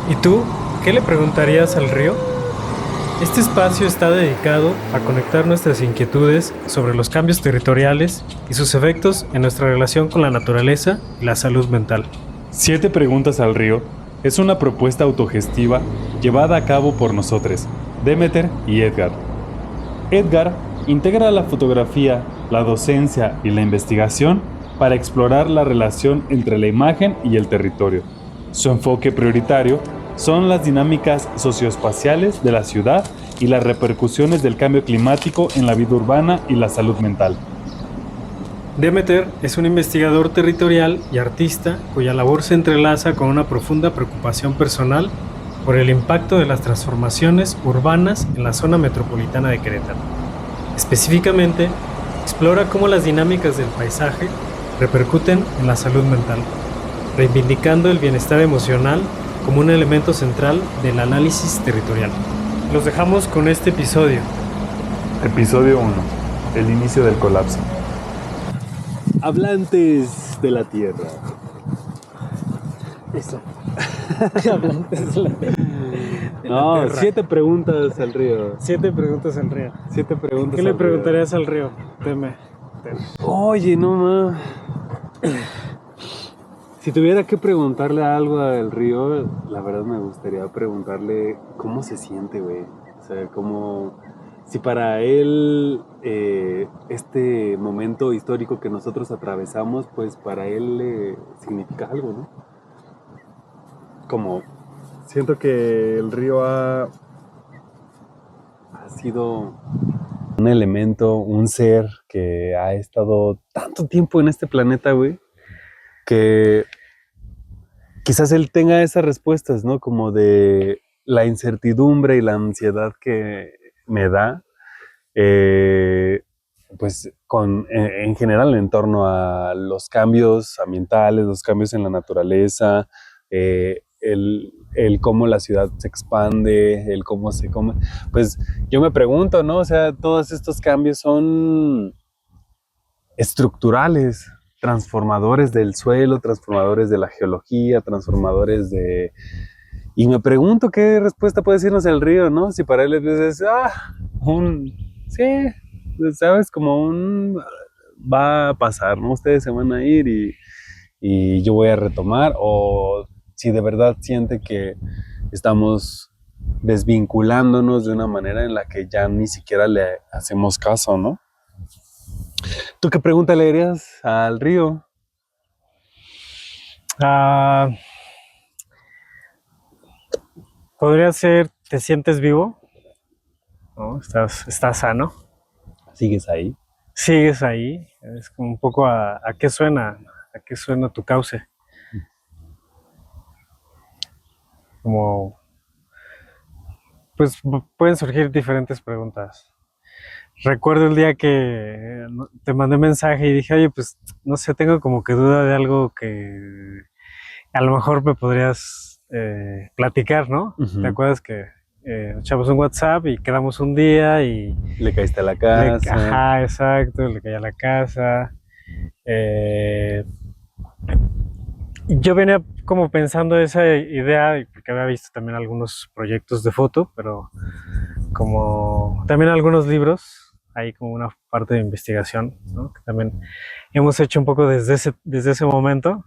¿Y tú qué le preguntarías al río? Este espacio está dedicado a conectar nuestras inquietudes sobre los cambios territoriales y sus efectos en nuestra relación con la naturaleza y la salud mental. Siete preguntas al río es una propuesta autogestiva llevada a cabo por nosotros, Demeter y Edgar. Edgar integra la fotografía, la docencia y la investigación para explorar la relación entre la imagen y el territorio. Su enfoque prioritario son las dinámicas socioespaciales de la ciudad y las repercusiones del cambio climático en la vida urbana y la salud mental. Demeter es un investigador territorial y artista cuya labor se entrelaza con una profunda preocupación personal por el impacto de las transformaciones urbanas en la zona metropolitana de Querétaro. Específicamente, explora cómo las dinámicas del paisaje repercuten en la salud mental, reivindicando el bienestar emocional como un elemento central del análisis territorial. Los dejamos con este episodio. Episodio 1. El inicio del colapso. Hablantes de la tierra. Eso. Hablantes de la No, tierra. 7 preguntas al río. 7 preguntas al río. 7 preguntas. ¿Qué le preguntarías al río? Deme. Oye, no más. Si tuviera que preguntarle algo al río, la verdad me gustaría preguntarle cómo se siente, güey. O sea, cómo... Si para él este momento histórico que nosotros atravesamos, pues para él significa algo, ¿no? Como siento que el río ha sido un elemento, un ser que ha estado tanto tiempo en este planeta, güey, que quizás él tenga esas respuestas, ¿no? Como de la incertidumbre y la ansiedad que me da, pues en general en torno a los cambios ambientales, los cambios en la naturaleza, el cómo la ciudad se expande, el cómo se come. Pues yo me pregunto, ¿no? O sea, todos estos cambios son estructurales, transformadores del suelo, transformadores de la geología, transformadores de... Y me pregunto qué respuesta puede decirnos el río, ¿no? Si para él es, sí, sabes, como un, va a pasar, ¿no? Ustedes se van a ir y yo voy a retomar, o si de verdad siente que estamos desvinculándonos de una manera en la que ya ni siquiera le hacemos caso, ¿no? ¿Tú qué pregunta le dirías al río? Podría ser, ¿te sientes vivo? ¿No? ¿Estás sano? ¿Sigues ahí? ¿Sigues ahí? Es como un poco a qué suena tu cauce. Como, pues pueden surgir diferentes preguntas. Recuerdo el día que te mandé mensaje y dije, oye, pues no sé, tengo como que duda de algo que a lo mejor me podrías platicar, ¿no? Uh-huh. ¿Te acuerdas que echamos un WhatsApp y quedamos un día y... Le caíste a la casa. Ajá, exacto, le caí a la casa. Yo venía como pensando esa idea, porque había visto también algunos proyectos de foto, pero como también algunos libros, hay como una parte de investigación, ¿no? Que también hemos hecho un poco desde ese momento,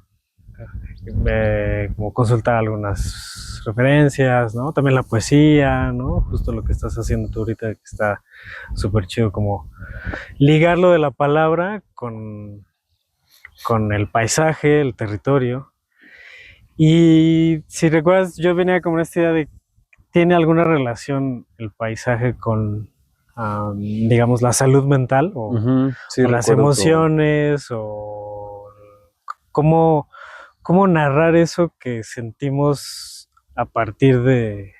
como consultar algunas referencias, ¿no? También la poesía, ¿no? Justo lo que estás haciendo tú ahorita, que está súper chido, como ligar lo de la palabra con el paisaje, el territorio. Y si recuerdas, yo venía como esta idea de, ¿tiene alguna relación el paisaje con, digamos, la salud mental o, sí, o las emociones o cómo narrar eso que sentimos a partir del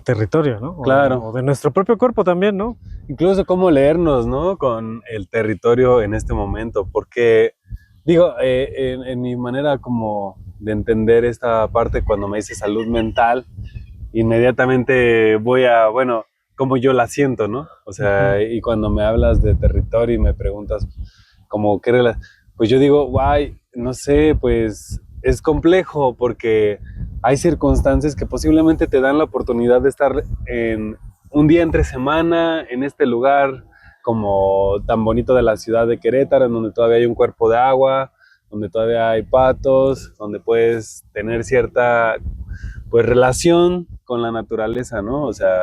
territorio, ¿no? Claro. O de nuestro propio cuerpo también, ¿no? Incluso cómo leernos, ¿no? Con el territorio en este momento, porque digo, en mi manera como de entender esta parte, cuando me dice salud mental, inmediatamente voy a, bueno, cómo yo la siento, ¿no? O sea, uh-huh. Y cuando me hablas de territorio y me preguntas como qué relación, pues yo digo, guay, no sé, pues es complejo porque hay circunstancias que posiblemente te dan la oportunidad de estar en un día entre semana en este lugar como tan bonito de la ciudad de Querétaro, en donde todavía hay un cuerpo de agua, donde todavía hay patos, donde puedes tener cierta pues relación con la naturaleza, ¿no? O sea,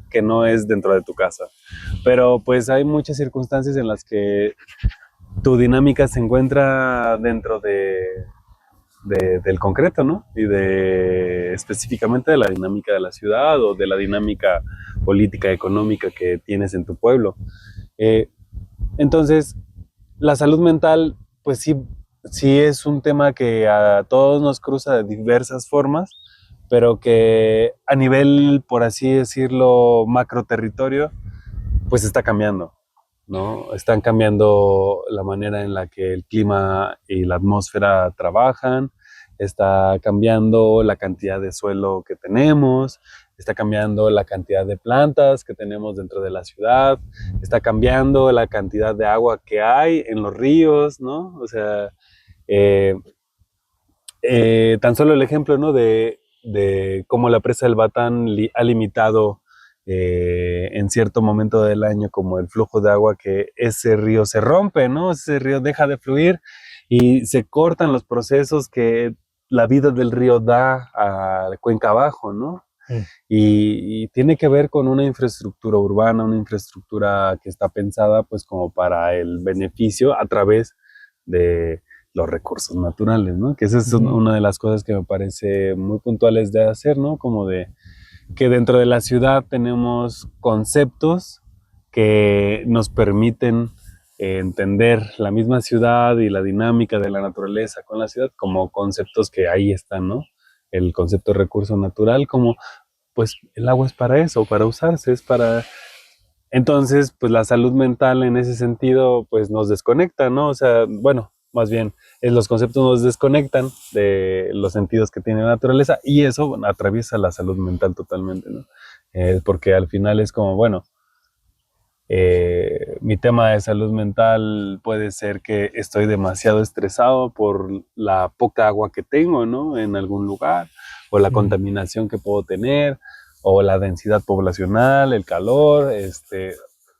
que no es dentro de tu casa. Pero pues hay muchas circunstancias en las que tu dinámica se encuentra dentro del concreto, ¿no? Y de específicamente de la dinámica de la ciudad o de la dinámica política, económica que tienes en tu pueblo. Eh, entonces, la salud mental, pues sí, sí es un tema que a todos nos cruza de diversas formas, pero que a nivel, por así decirlo, macro territorio, pues está cambiando, ¿no? Están cambiando la manera en la que el clima y la atmósfera trabajan, está cambiando la cantidad de suelo que tenemos, está cambiando la cantidad de plantas que tenemos dentro de la ciudad, está cambiando la cantidad de agua que hay en los ríos, ¿no? O sea, eh, tan solo el ejemplo, ¿no? De cómo la presa del Batán ha limitado en cierto momento del año como el flujo de agua, que ese río se rompe, ¿no? Ese río deja de fluir y se cortan los procesos que la vida del río da a la cuenca abajo, ¿no? Y tiene que ver con una infraestructura urbana, una infraestructura que está pensada pues como para el beneficio a través de los recursos naturales, ¿no? Que esa es una de las cosas que me parece muy puntuales de hacer, ¿no? Como de que dentro de la ciudad tenemos conceptos que nos permiten entender la misma ciudad y la dinámica de la naturaleza con la ciudad como conceptos que ahí están, ¿no? El concepto de recurso natural como, pues el agua es para eso, para usarse, es para... Entonces, pues la salud mental en ese sentido, pues nos desconecta, ¿no? O sea, bueno, más bien, los conceptos nos desconectan de los sentidos que tiene la naturaleza y eso bueno, atraviesa la salud mental totalmente, ¿no? Porque al final es como, bueno, mi tema de salud mental puede ser que estoy demasiado estresado por la poca agua que tengo, ¿no? En algún lugar, o la contaminación que puedo tener, o la densidad poblacional, el calor,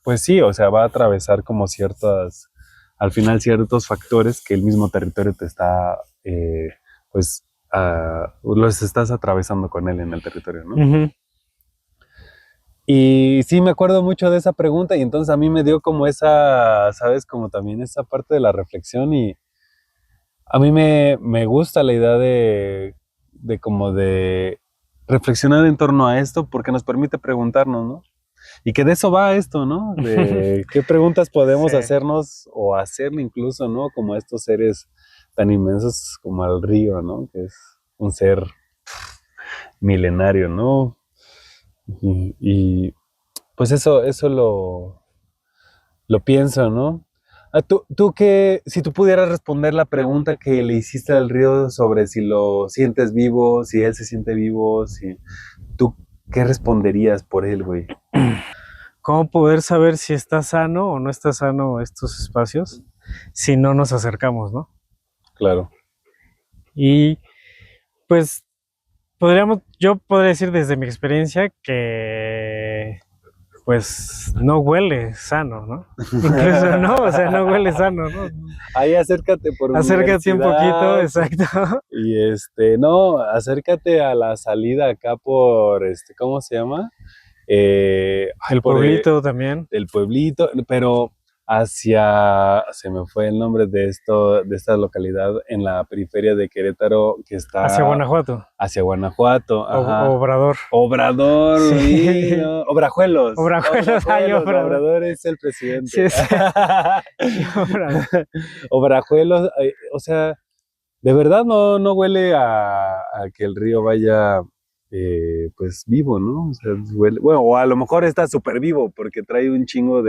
pues sí, o sea, va a atravesar como ciertas, al final ciertos factores que el mismo territorio te está, pues, los estás atravesando con él en el territorio, ¿no? Y sí, me acuerdo mucho de esa pregunta y entonces a mí me dio como esa, ¿sabes? Como también esa parte de la reflexión y a mí me gusta la idea de como de reflexionar en torno a esto porque nos permite preguntarnos, ¿no? Y que de eso va esto, ¿no? De qué preguntas podemos hacernos o hacerle incluso, ¿no? Como a estos seres tan inmensos como al río, ¿no? Que es un ser milenario, ¿no? Y pues eso lo pienso, ¿no? Tú que, si tú pudieras responder la pregunta que le hiciste al río sobre si lo sientes vivo, si él se siente vivo, si tú, ¿qué responderías por él, güey? ¿Cómo poder saber si está sano o no está sano estos espacios si no nos acercamos, ¿no? Claro. Y pues yo podría decir desde mi experiencia que pues no huele sano, ¿no? Incluso no, o sea, no huele sano, ¿no? Ahí acércate por Acércate un poquito, universidad. exacto. Y no, acércate a la salida acá por, ¿cómo se llama? El Por pueblito también. el pueblito, pero se me fue el nombre de esta localidad en la periferia de Querétaro que está Hacia Guanajuato. hacia Guanajuato, ajá. Obrador. Obrador, Sí. ¿no? Obrajuelos. Obrajuelos, ay, Obrador. Obrador es el presidente. Sí, sí. Obrador. Obrajuelos, o sea, de verdad no huele a que el río vaya pues vivo, ¿no? O sea, huele, bueno, o a lo mejor está súper vivo porque trae un chingo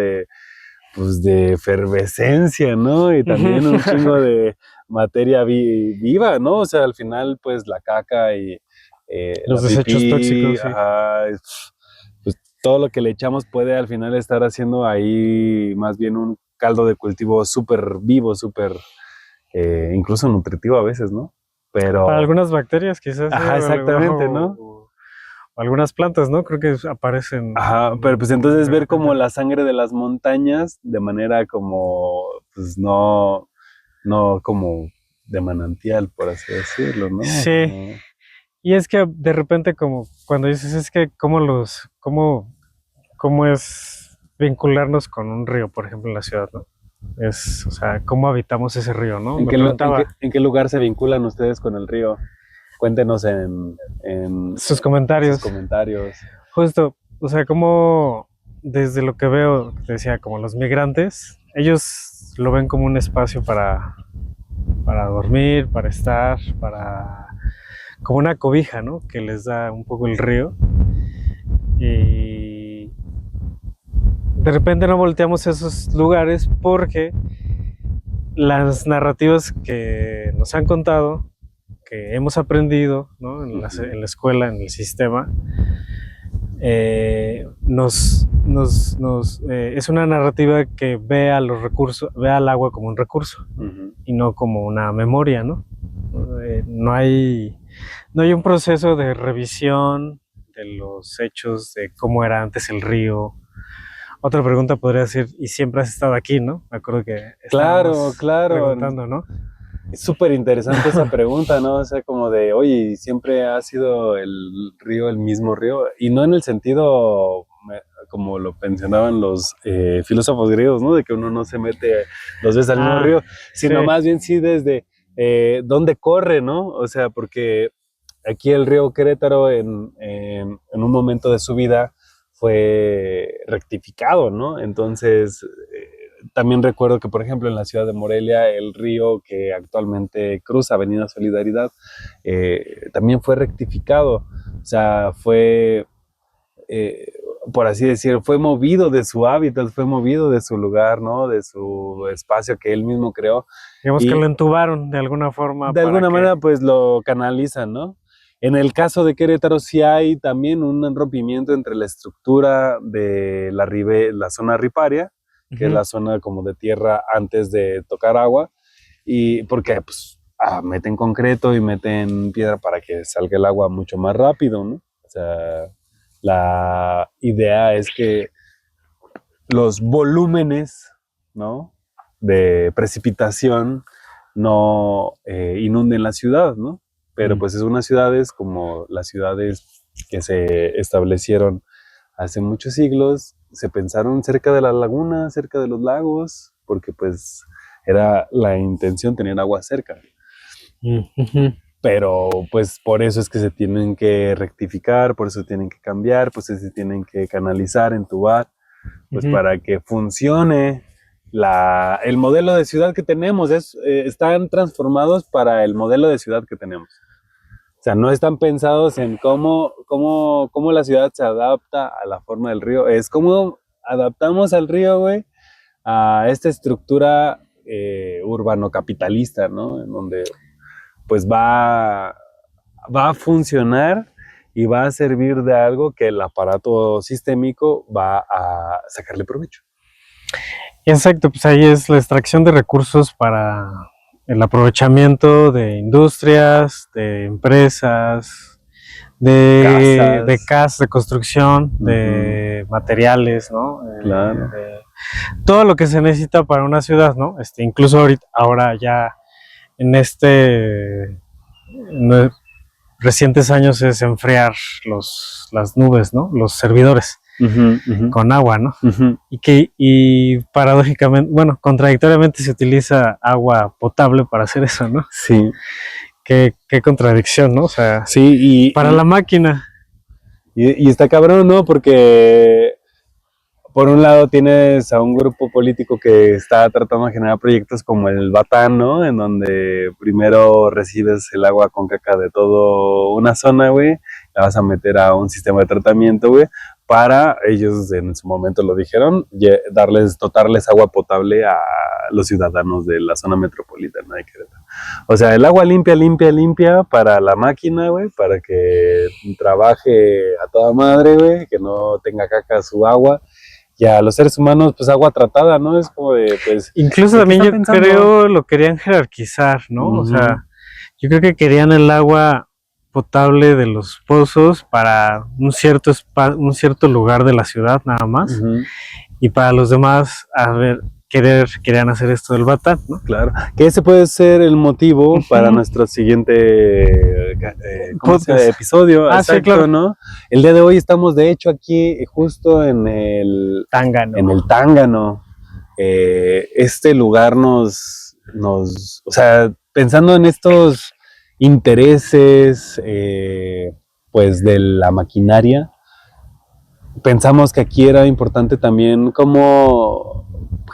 pues de efervescencia, ¿no? Y también un chingo de materia viva, ¿no? O sea, al final, pues la caca y Los la desechos pipí, tóxicos, sí. ajá, pues todo lo que le echamos puede al final estar haciendo ahí más bien un caldo de cultivo súper vivo, súper incluso nutritivo a veces, ¿no? pero... Para algunas bacterias quizás. Ajá, exactamente, ¿no? O algunas plantas, ¿no? Creo que aparecen. Ajá, pero pues entonces ver como la sangre de las montañas de manera como, pues no como de manantial, por así decirlo, ¿no? Sí. Y es que de repente como cuando dices es que cómo es vincularnos con un río, por ejemplo, en la ciudad, ¿no? O sea, cómo habitamos ese río, ¿no? Me preguntaba ¿En qué lugar se vinculan ustedes con el río? Cuéntenos en sus comentarios. Justo, o sea, cómo desde lo que veo, te decía, como los migrantes, ellos lo ven como un espacio para dormir, para estar, como una cobija, ¿no? Que les da un poco el río. Y de repente no volteamos a esos lugares porque las narrativas que nos han contado, que hemos aprendido, ¿no? en la escuela, en el sistema, es una narrativa que ve a los recursos, ve al agua como un recurso y no como una memoria, ¿no? No hay un proceso de revisión de los hechos, de cómo era antes el río. Otra pregunta podría ser, ¿y siempre has estado aquí, no? Me acuerdo que claro, preguntando, ¿no? Es súper interesante esa pregunta, ¿no? O sea, como de, oye, ¿siempre ha sido el río el mismo río? Y no en el sentido, como lo mencionaban los filósofos griegos, ¿no? De que uno no se mete 2 veces al mismo río, sino más bien sí desde dónde corre, ¿no? O sea, porque aquí el río Querétaro en un momento de su vida fue rectificado, ¿no? Entonces, también recuerdo que, por ejemplo, en la ciudad de Morelia, el río que actualmente cruza Avenida Solidaridad, también fue rectificado. O sea, fue, por así decir, fue movido de su hábitat, fue movido de su lugar, ¿no? De su espacio que él mismo creó. Digamos que lo entubaron de alguna forma. De alguna manera, pues lo canalizan, ¿no? En el caso de Querétaro sí hay también un rompimiento entre la estructura de la zona riparia, que es la zona como de tierra antes de tocar agua, y porque pues meten concreto y meten piedra para que salga el agua mucho más rápido, ¿no? O sea, la idea es que los volúmenes, ¿no? De precipitación no inunden la ciudad, ¿no? Pero pues es unas ciudades como las ciudades que se establecieron hace muchos siglos, se pensaron cerca de la laguna, cerca de los lagos, porque pues era la intención tener agua cerca. Pero pues por eso es que se tienen que rectificar, por eso tienen que cambiar, pues se tienen que canalizar, entubar, pues para que funcione el modelo de ciudad que tenemos. Están transformados para el modelo de ciudad que tenemos. O sea, no están pensados en cómo la ciudad se adapta a la forma del río. Es cómo adaptamos al río, güey, a esta estructura urbano-capitalista, ¿no? En donde pues va a funcionar y va a servir de algo que el aparato sistémico va a sacarle provecho. Exacto, pues ahí es la extracción de recursos para el aprovechamiento de industrias, de empresas, de casas, de construcción, de materiales, ¿no? Claro. Todo lo que se necesita para una ciudad, ¿no? Incluso ahora ya en recientes años es enfriar las nubes, ¿no? Los servidores con agua, ¿no? Y paradójicamente, bueno, contradictoriamente se utiliza agua potable para hacer eso, ¿no? Sí. Qué contradicción, ¿no? O sea, sí, para la máquina. Y está cabrón, ¿no? Porque por un lado tienes a un grupo político que está tratando de generar proyectos como el Batán, ¿no? En donde primero recibes el agua con caca de toda una zona, güey, la vas a meter a un sistema de tratamiento, güey, para ellos en su momento lo dijeron, dotarles agua potable a los ciudadanos de la zona metropolitana de Querétaro. O sea, el agua limpia para la máquina, güey, para que trabaje a toda madre, güey, que no tenga caca su agua. Y a los seres humanos, pues agua tratada, ¿no? Es como de, pues... Incluso también yo creo lo querían jerarquizar, ¿no? O sea, Yo creo que querían el agua potable de los pozos para un cierto lugar de la ciudad nada más. Ujú. Y para los demás, querían hacer esto del Batán, ¿no? Claro, que ese puede ser el motivo Ujú. para nuestro siguiente ¿cómo se llama? Podcast. Episodio. Ah, sí, Exacto, claro. ¿no? El día de hoy estamos de hecho aquí justo en el Tángano. Este lugar o sea, pensando en estos intereses, pues de la maquinaria, pensamos que aquí era importante también como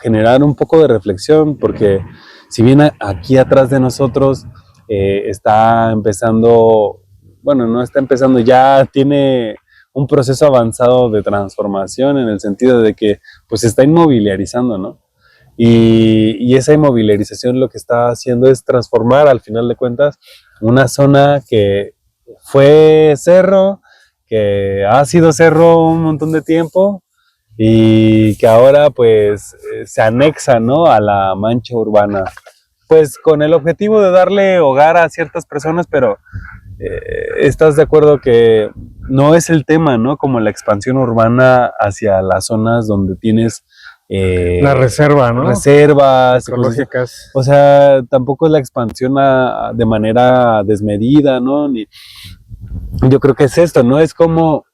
generar un poco de reflexión, porque si bien aquí atrás de nosotros está empezando, bueno, no está empezando, ya tiene un proceso avanzado de transformación en el sentido de que pues se está inmobiliarizando, ¿no? Y esa inmobiliarización lo que está haciendo es transformar al final de cuentas una zona que fue cerro, que ha sido cerro un montón de tiempo y que ahora pues se anexa, ¿no?, a la mancha urbana, pues con el objetivo de darle hogar a ciertas personas, pero ¿estás de acuerdo que no es el tema, ¿no?, como la expansión urbana hacia las zonas donde tienes La reserva, ¿no? reservas Ecológicas. o sea, tampoco es la expansión de manera desmedida, ¿no? Yo creo que es esto, ¿no? Es como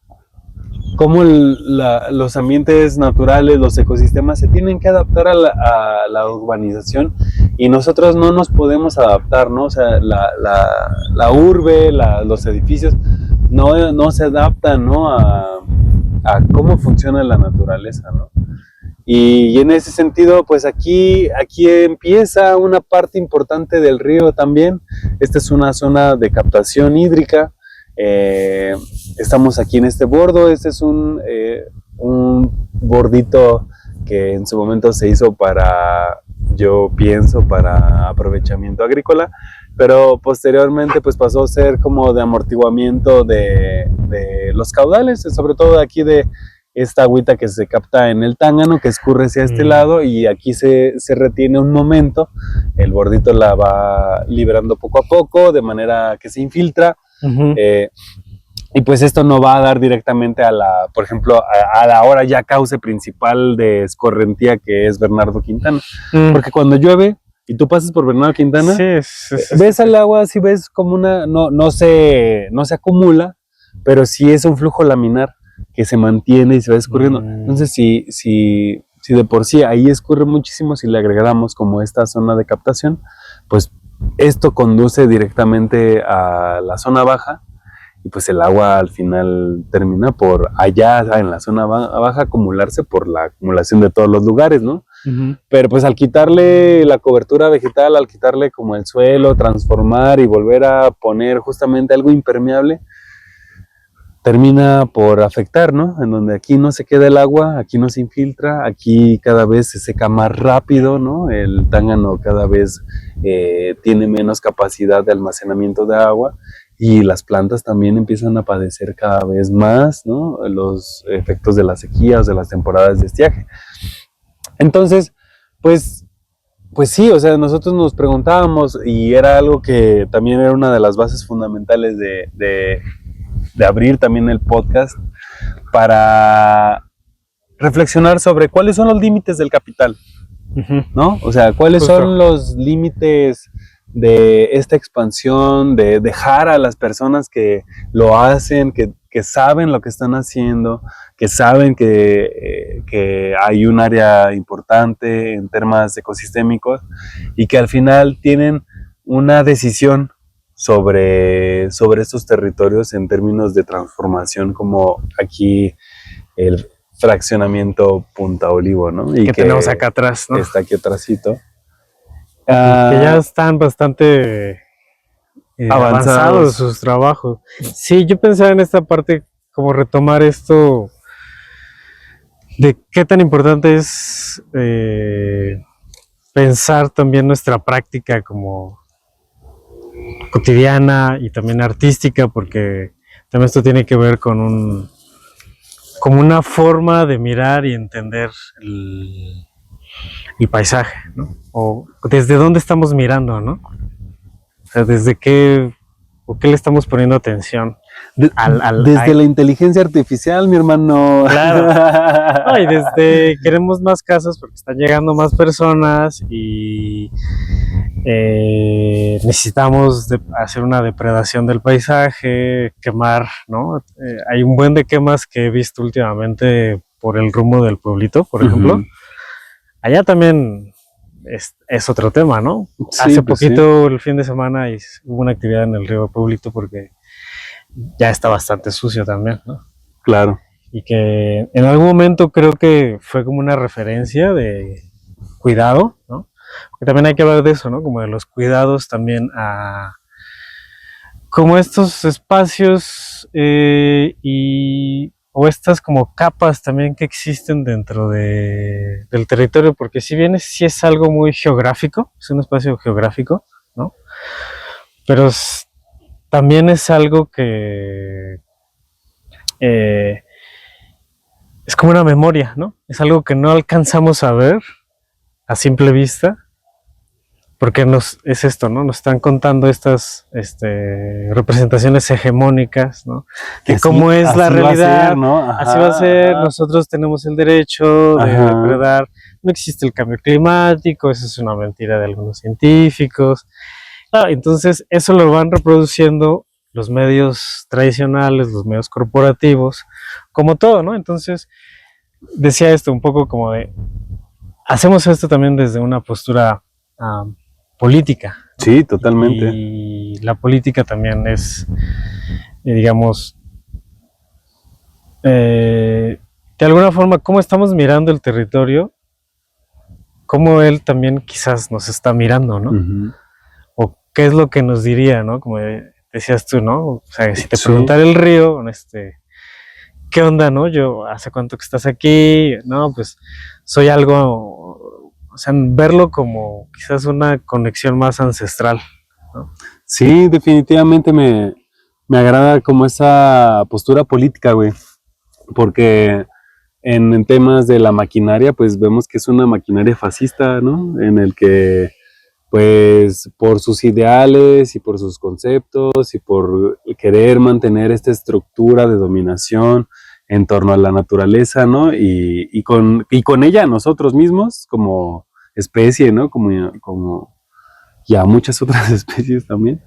los ambientes naturales, los ecosistemas se tienen que adaptar a la urbanización y nosotros no nos podemos adaptar, ¿no? O sea, la urbe, los edificios no se adaptan, ¿no?, a cómo funciona la naturaleza, ¿no? Y en ese sentido, pues aquí empieza una parte importante del río también. Esta es una zona de captación hídrica. Estamos aquí en este bordo. Este es un bordito que en su momento se hizo yo pienso, para aprovechamiento agrícola, pero posteriormente pues pasó a ser como de amortiguamiento de los caudales, sobre todo de aquí de esta agüita que se capta en el Tángano, que escurre hacia este lado y aquí se retiene un momento, el bordito la va liberando poco a poco, de manera que se infiltra. Uh-huh. Y pues esto no va a dar directamente por ejemplo, a la ahora ya cauce principal de escorrentía, que es Bernardo Quintana. Porque cuando llueve y tú pasas por Bernardo Quintana, ves el agua, sí ves como no se acumula, pero sí es un flujo laminar que se mantiene y se va escurriendo. Entonces, si de por sí ahí escurre muchísimo, si le agregáramos como esta zona de captación, pues esto conduce directamente a la zona baja y pues el agua al final termina por allá en la zona baja acumularse por la acumulación de todos los lugares, ¿no? Uh-huh. Pero pues al quitarle la cobertura vegetal, al quitarle como el suelo, transformar y volver a poner justamente algo impermeable, termina por afectar, ¿no? En donde aquí no se queda el agua, aquí no se infiltra, aquí cada vez se seca más rápido, ¿no? El Tángano cada vez tiene menos capacidad de almacenamiento de agua y las plantas también empiezan a padecer cada vez más, ¿no?, los efectos de las sequías, de las temporadas de estiaje. Entonces, pues sí, o sea, nosotros nos preguntábamos, y era algo que también era una de las bases fundamentales de abrir también el podcast, para reflexionar sobre cuáles son los límites del capital, ¿no? O sea, cuáles son los límites de esta expansión, de dejar a las personas que lo hacen, que saben lo que están haciendo, que saben que hay un área importante en temas ecosistémicos y que al final tienen una decisión sobre estos territorios en términos de transformación, como aquí el fraccionamiento Punta Olivo, ¿no? Y que tenemos acá atrás, ¿no? Está aquí atrásito. Que ya están bastante avanzados sus trabajos. Sí, yo pensaba en esta parte, como retomar esto de qué tan importante es pensar también nuestra práctica como cotidiana y también artística, porque también esto tiene que ver con como una forma de mirar y entender el paisaje, ¿no? O desde dónde estamos mirando, ¿no? sea, ¿desde qué, o qué le estamos poniendo atención? Desde la inteligencia artificial, mi hermano. Claro. No, y desde queremos más casas porque están llegando más personas y necesitamos hacer una depredación del paisaje, quemar, ¿no? Hay un buen de quemas que he visto últimamente por el rumbo del pueblito, por ejemplo. Allá también es otro tema, ¿no? Sí, Hace pues poquito, el fin de semana, hubo una actividad en el río Pueblito porque ya está bastante sucio también, ¿no? Claro. Y que en algún momento creo que fue como una referencia de cuidado, ¿no? Porque también hay que hablar de eso, ¿no? Como de los cuidados también a como estos espacios o estas como capas también que existen dentro del territorio, porque si bien sí es algo muy geográfico, es un espacio geográfico, ¿no? Pero también es algo que es como una memoria, ¿no? Es algo que no alcanzamos a ver a simple vista, porque es esto, ¿no? Nos están contando estas representaciones hegemónicas, ¿no? Que cómo es la realidad, ser, ¿no? así va a ser, nosotros tenemos el derecho de depredar, no existe el cambio climático, eso es una mentira de algunos científicos. Entonces, eso lo van reproduciendo los medios tradicionales, los medios corporativos, como todo, ¿no? Entonces, decía esto un poco como de, hacemos esto también desde una postura política, ¿no? Sí, totalmente. Y la política también es, digamos, de alguna forma, cómo estamos mirando el territorio, cómo él también quizás nos está mirando, ¿no? O qué es lo que nos diría, ¿no? Como decías tú, ¿no? O sea, si te preguntara el río, ¿qué onda, no? Yo, ¿hace cuánto que estás aquí? No, pues soy algo, o sea, verlo como quizás una conexión más ancestral, ¿no? Sí, definitivamente me agrada como esa postura política, güey, porque en temas de la maquinaria, pues vemos que es una maquinaria fascista, ¿no? En el que, pues, por sus ideales y por sus conceptos y por querer mantener esta estructura de dominación en torno a la naturaleza, ¿no? Y con ella nosotros mismos como especie, ¿no? Como y a muchas otras especies también.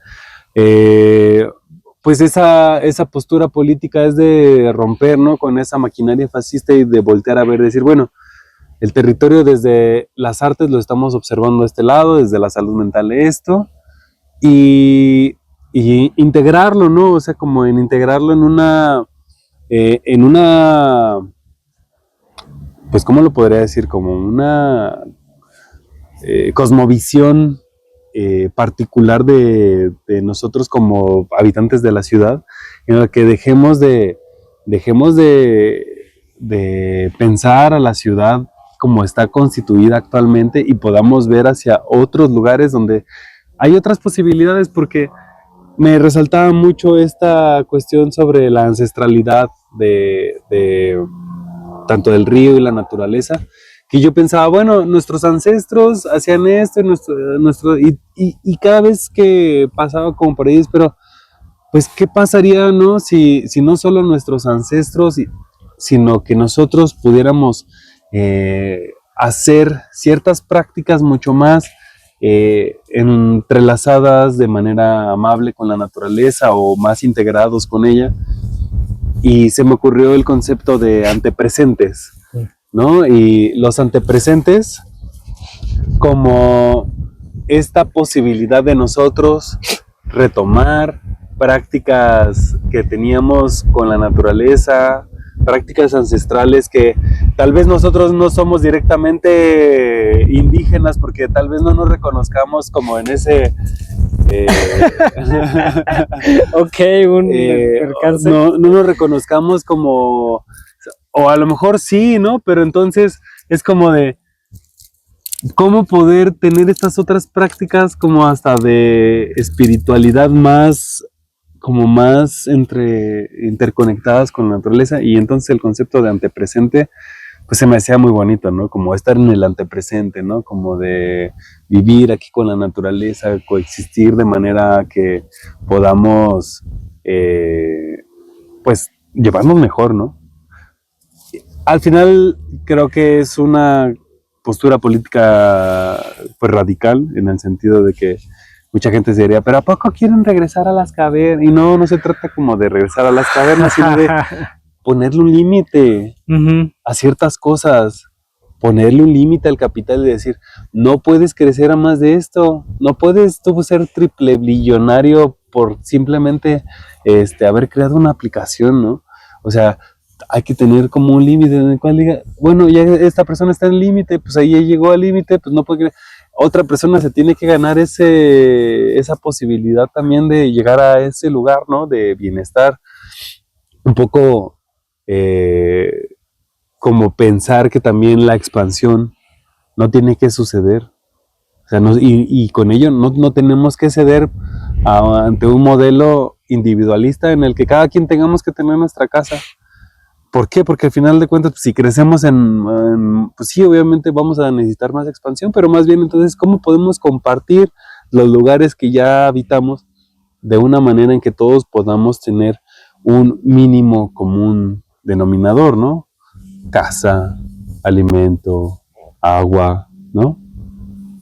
Pues esa postura política es de romper, ¿no? Con esa maquinaria fascista y de voltear a ver, decir, bueno, el territorio desde las artes lo estamos observando de este lado, desde la salud mental esto, y integrarlo, ¿no? O sea, como en integrarlo en una, pues, ¿cómo lo podría decir? Como una cosmovisión particular de nosotros como habitantes de la ciudad, en la que dejemos de pensar a la ciudad como está constituida actualmente y podamos ver hacia otros lugares donde hay otras posibilidades, porque me resaltaba mucho esta cuestión sobre la ancestralidad de tanto del río y la naturaleza, que yo pensaba, bueno, nuestros ancestros hacían esto, y cada vez que pasaba como por ahí, pero pues qué pasaría, ¿no? Si no solo nuestros ancestros, sino que nosotros pudiéramos hacer ciertas prácticas mucho más entrelazadas de manera amable con la naturaleza o más integrados con ella. Y se me ocurrió el concepto de antepresentes, ¿no? Y los antepresentes como esta posibilidad de nosotros retomar prácticas que teníamos con la naturaleza, prácticas ancestrales que tal vez nosotros no somos directamente indígenas, porque tal vez no nos reconozcamos como en ese no nos reconozcamos como, o a lo mejor sí, ¿no? Pero entonces es como de cómo poder tener estas otras prácticas como hasta de espiritualidad más, como más interconectadas con la naturaleza. Y entonces el concepto de antepresente pues se me hacía muy bonito, ¿no? Como estar en el antepresente, ¿no? Como de vivir aquí con la naturaleza, coexistir de manera que podamos, pues, llevarnos mejor, ¿no? Al final creo que es una postura política pues radical, en el sentido de que mucha gente se diría, pero ¿a poco quieren regresar a las cavernas? Y no, no se trata como de regresar a las cavernas, sino de ponerle un límite a ciertas cosas, ponerle un límite al capital y decir, no puedes crecer a más de esto, no puedes tú ser triple billonario por simplemente haber creado una aplicación, ¿no? O sea, hay que tener como un límite en el cual diga, bueno, ya esta persona está en el límite, pues ahí ya llegó al límite, pues no puede, otra persona se tiene que ganar esa posibilidad también de llegar a ese lugar, ¿no? De bienestar, un poco como pensar que también la expansión no tiene que suceder. O sea, y con ello no tenemos que ceder ante un modelo individualista en el que cada quien tengamos que tener nuestra casa. ¿Por qué? Porque al final de cuentas, pues, si crecemos pues sí, obviamente vamos a necesitar más expansión, pero más bien entonces, ¿cómo podemos compartir los lugares que ya habitamos de una manera en que todos podamos tener un mínimo común denominador, ¿no? Casa, alimento, agua, ¿no?